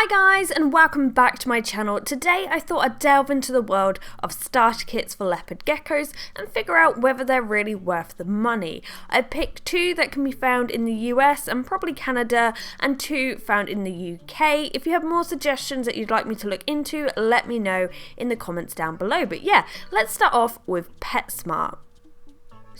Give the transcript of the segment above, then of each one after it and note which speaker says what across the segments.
Speaker 1: Hi guys, and welcome back to my channel. Today I thought I'd delve into the world of starter kits for leopard geckos and figure out whether they're really worth the money. I picked two that can be found in the US and probably Canada, and two found in the UK. If you have more suggestions that you'd like me to look into, let me know in the comments down below. But yeah, let's start off with PetSmart.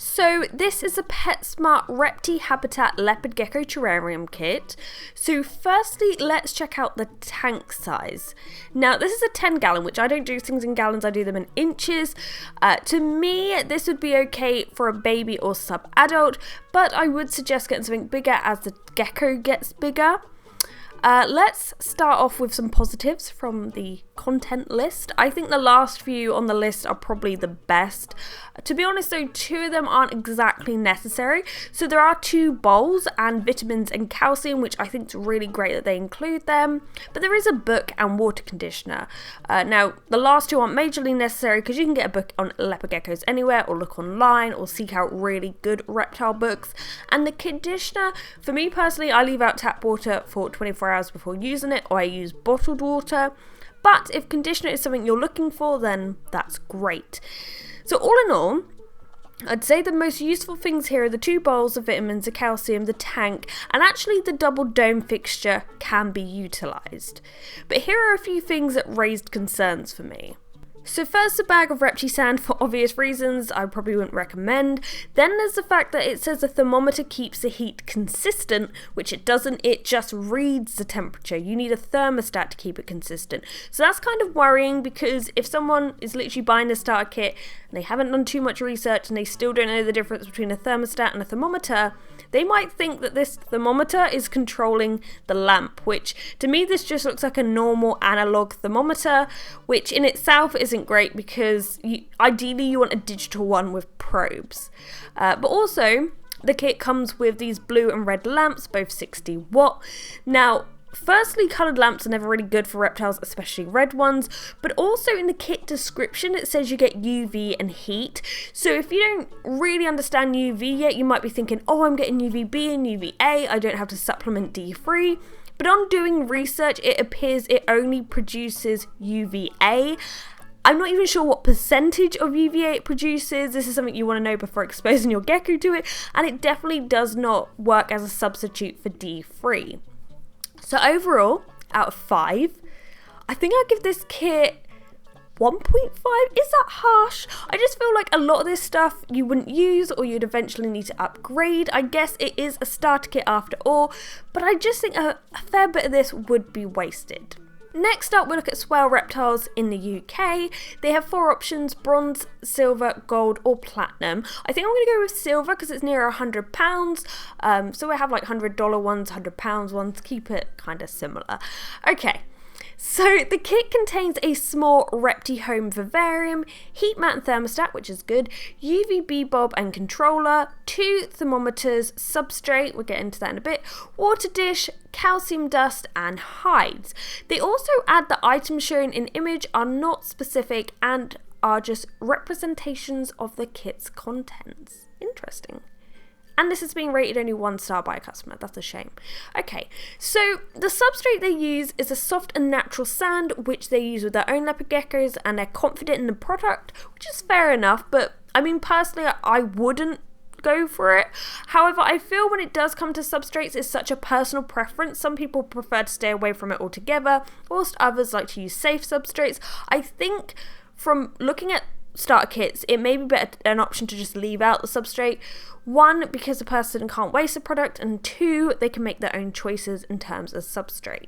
Speaker 1: So this is a PetSmart Reptile Habitat Leopard Gecko Terrarium Kit. So firstly, let's check out the tank size. Now this is a 10-gallon, which I don't do things in gallons, I do them in inches. To me, this would be okay for a baby or sub-adult, but I would suggest getting something bigger as the gecko gets bigger. Let's start off with some positives from the content list. I think the last few on the list are probably the best. To be honest though, two of them aren't exactly necessary. So there are two bowls and vitamins and calcium, which I think is really great that they include them. But there is a book and water conditioner. Now, the last two aren't majorly necessary because you can get a book on leopard geckos anywhere, or look online, or seek out really good reptile books. And the conditioner, for me personally, I leave out tap water for 24 hours before using it, or I use bottled water. But if conditioner is something you're looking for, then that's great. So all in all, I'd say the most useful things here are the two bowls of vitamins, the calcium, the tank, and actually the double dome fixture can be utilised. But here are a few things that raised concerns for me. So first, a bag of Reptile sand for obvious reasons I probably wouldn't recommend. Then there's the fact that it says the thermometer keeps the heat consistent, which it doesn't, it just reads the temperature. You need a thermostat to keep it consistent. So that's kind of worrying, because if someone is literally buying a starter kit and they haven't done too much research and they still don't know the difference between a thermostat and a thermometer, they might think that this thermometer is controlling the lamp, which to me this just looks like a normal analog thermometer, which in itself isn't great because ideally you want a digital one with probes. But also the kit comes with these blue and red lamps, both 60 watt. Now, firstly, coloured lamps are never really good for reptiles, especially red ones, but also in the kit description it says you get UV and heat. So if you don't really understand UV yet, you might be thinking, oh, I'm getting UVB and UVA, I don't have to supplement D3. But on doing research, it appears it only produces UVA. I'm not even sure what percentage of UVA it produces. This is something you want to know before exposing your gecko to it, and it definitely does not work as a substitute for D3. So overall, out of 5, I think I'll give this kit 1.5. Is that harsh? I just feel like a lot of this stuff you wouldn't use, or you'd eventually need to upgrade. I guess it is a starter kit after all, but I just think a fair bit of this would be wasted. Next up, we'll look at Swell reptiles in the UK. They have 4 options: bronze, silver, gold, or platinum. I think I'm going to go with silver because it's near £100. So we have like $100 ones, £100 ones, keep it kind of similar. Okay. So the kit contains a small Reptile home vivarium, heat mat and thermostat, which is good, UVB bulb and controller, 2 thermometers, substrate, we'll get into that in a bit, water dish, calcium dust, and hides. They also add the items shown in image are not specific and are just representations of the kit's contents. Interesting. And this is being rated only 1 star by a customer. That's a shame. Okay, so the substrate they use is a soft and natural sand, which they use with their own leopard geckos, and they're confident in the product, which is fair enough, but I mean, personally, I wouldn't go for it. However, I feel when it does come to substrates, it's such a personal preference. Some people prefer to stay away from it altogether, whilst others like to use safe substrates. I think from looking at starter kits, it may be better an option to just leave out the substrate. 1, because the person can't waste the product, and 2, they can make their own choices in terms of substrate.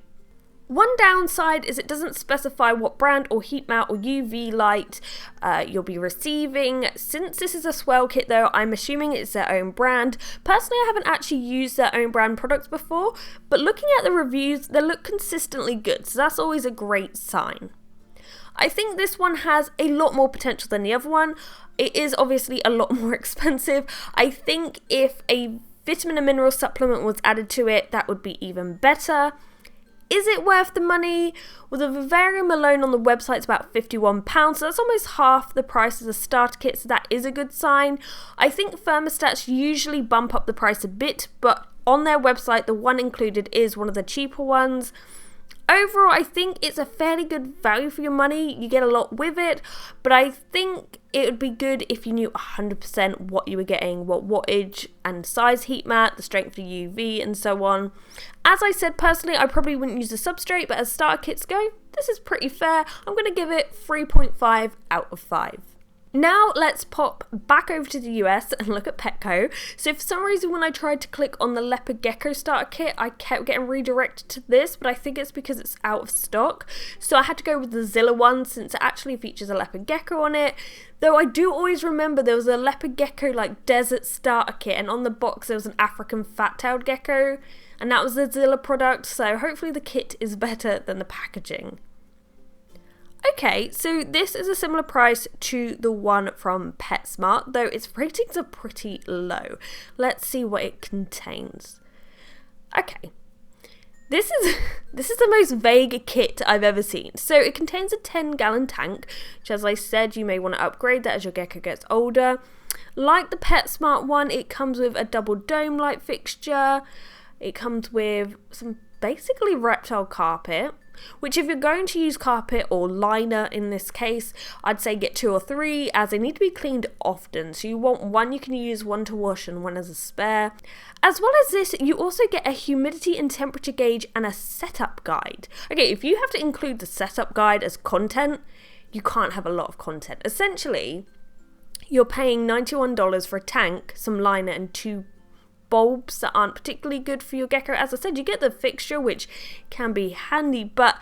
Speaker 1: One downside is it doesn't specify what brand or heat mat or UV light you'll be receiving. Since this is a Swell kit though, I'm assuming it's their own brand. Personally, I haven't actually used their own brand products before, but looking at the reviews, they look consistently good, so that's always a great sign. I think this one has a lot more potential than the other one. It is obviously a lot more expensive. I think if a vitamin and mineral supplement was added to it, that would be even better. Is it worth the money? Well, the vivarium alone on the website is about £51, so that's almost half the price of the starter kit, so that is a good sign. I think thermostats usually bump up the price a bit, but on their website, the one included is one of the cheaper ones. overall, I think it's a fairly good value for your money. You get a lot with it, but I think it would be good if you knew 100% what you were getting, what wattage and size heat mat, the strength of UV, and so on. As I said, personally, I probably wouldn't use the substrate, but as starter kits go, this is pretty fair. I'm going to give it 3.5 out of 5. Now let's pop back over to the US and look at Petco. So for some reason when I tried to click on the Leopard Gecko starter kit, I kept getting redirected to this, but I think it's because it's out of stock. So I had to go with the Zilla one since it actually features a Leopard Gecko on it. Though I do always remember there was a Leopard Gecko like desert starter kit, and on the box there was an African fat-tailed gecko, and that was the Zilla product, so hopefully the kit is better than the packaging. Okay, so this is a similar price to the one from PetSmart, though its ratings are pretty low. Let's see what it contains. Okay, this is the most vague kit I've ever seen. So it contains a 10-gallon tank, which, as I said, you may want to upgrade that as your gecko gets older. Like the PetSmart one, it comes with a double dome light fixture. It comes with some basically reptile carpet, which if you're going to use carpet or liner in this case, I'd say get 2 or 3, as they need to be cleaned often. So you want one you can use, one to wash and one as a spare. As well as this, you also get a humidity and temperature gauge and a setup guide. Okay, if you have to include the setup guide as content, you can't have a lot of content. Essentially, you're paying $91 for a tank, some liner and 2 bulbs that aren't particularly good for your gecko. As I said, you get the fixture, which can be handy, but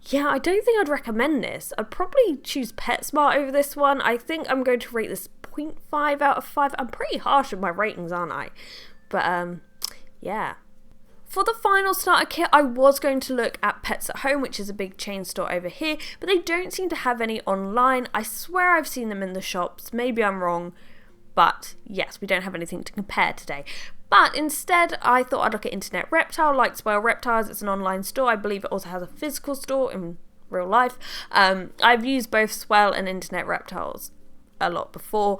Speaker 1: yeah, I don't think I'd recommend this. I'd probably choose PetSmart over this one. I think I'm going to rate this 0.5 out of 5. I'm pretty harsh with my ratings, aren't I? But yeah. For the final starter kit, I was going to look at Pets at Home, which is a big chain store over here, but they don't seem to have any online. I swear I've seen them in the shops. Maybe I'm wrong, but yes, we don't have anything to compare today. But instead, I thought I'd look at Internet Reptile, like Swell Reptiles. It's an online store. I believe it also has a physical store in real life. I've used both Swell and Internet Reptiles a lot before.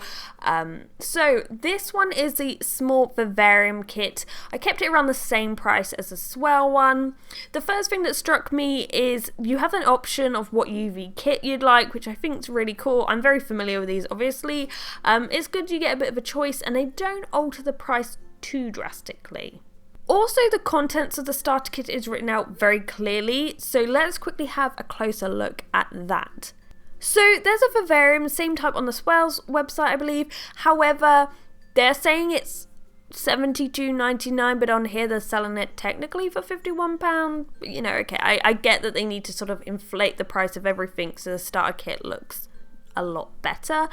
Speaker 1: So this one is the small vivarium kit. I kept it around the same price as the Swell one. The first thing that struck me is you have an option of what UV kit you'd like, which I think is really cool. I'm very familiar with these, obviously. It's good you get a bit of a choice, and they don't alter the price too drastically. Also, the contents of the starter kit is written out very clearly, so let's quickly have a closer look at that. So there's a vivarium, same type on the Swell's website, I believe. However, they're saying it's $72.99, but on here they're selling it technically for £51. You know, okay, I get that they need to sort of inflate the price of everything so the starter kit looks a lot better.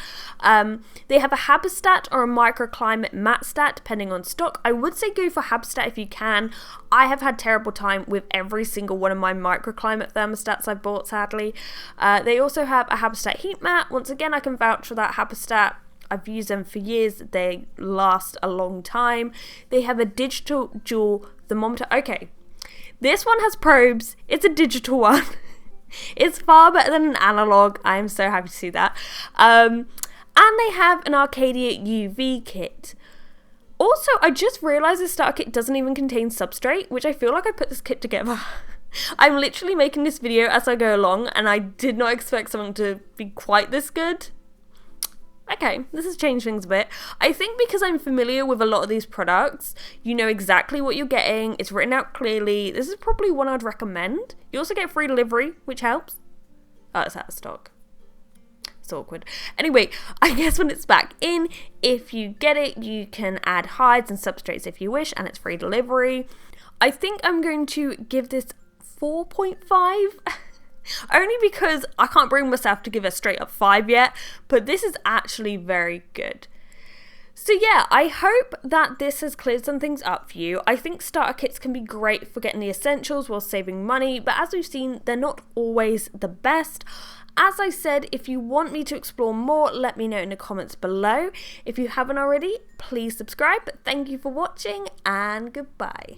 Speaker 1: They have a Habitat or a microclimate mat stat depending on stock. I would say go for Habitat if you can. I have had terrible time with every single one of my microclimate thermostats I've bought, sadly. They also have a Habitat heat mat. Once again, I can vouch for that Habitat. I've used them for years. They last a long time. They have a digital dual thermometer. Okay, this one has probes. It's a digital one. It's far better than an analog. I am so happy to see that. And they have an Arcadia UV kit. Also, I just realised this starter kit doesn't even contain substrate, which I feel like I put this kit together. I'm literally making this video as I go along, and I did not expect something to be quite this good. Okay, this has changed things a bit. I think because I'm familiar with a lot of these products, you know exactly what you're getting. It's written out clearly. This is probably one I'd recommend. You also get free delivery, which helps. Oh, it's out of stock. It's awkward. Anyway, I guess when it's back in, if you get it, you can add hides and substrates if you wish, and it's free delivery. I think I'm going to give this 4.5. Only because I can't bring myself to give a straight up 5 yet, but this is actually very good. So yeah, I hope that this has cleared some things up for you. I think starter kits can be great for getting the essentials while saving money, but as we've seen, they're not always the best. As I said, if you want me to explore more, let me know in the comments below. If you haven't already, please subscribe. Thank you for watching, and goodbye.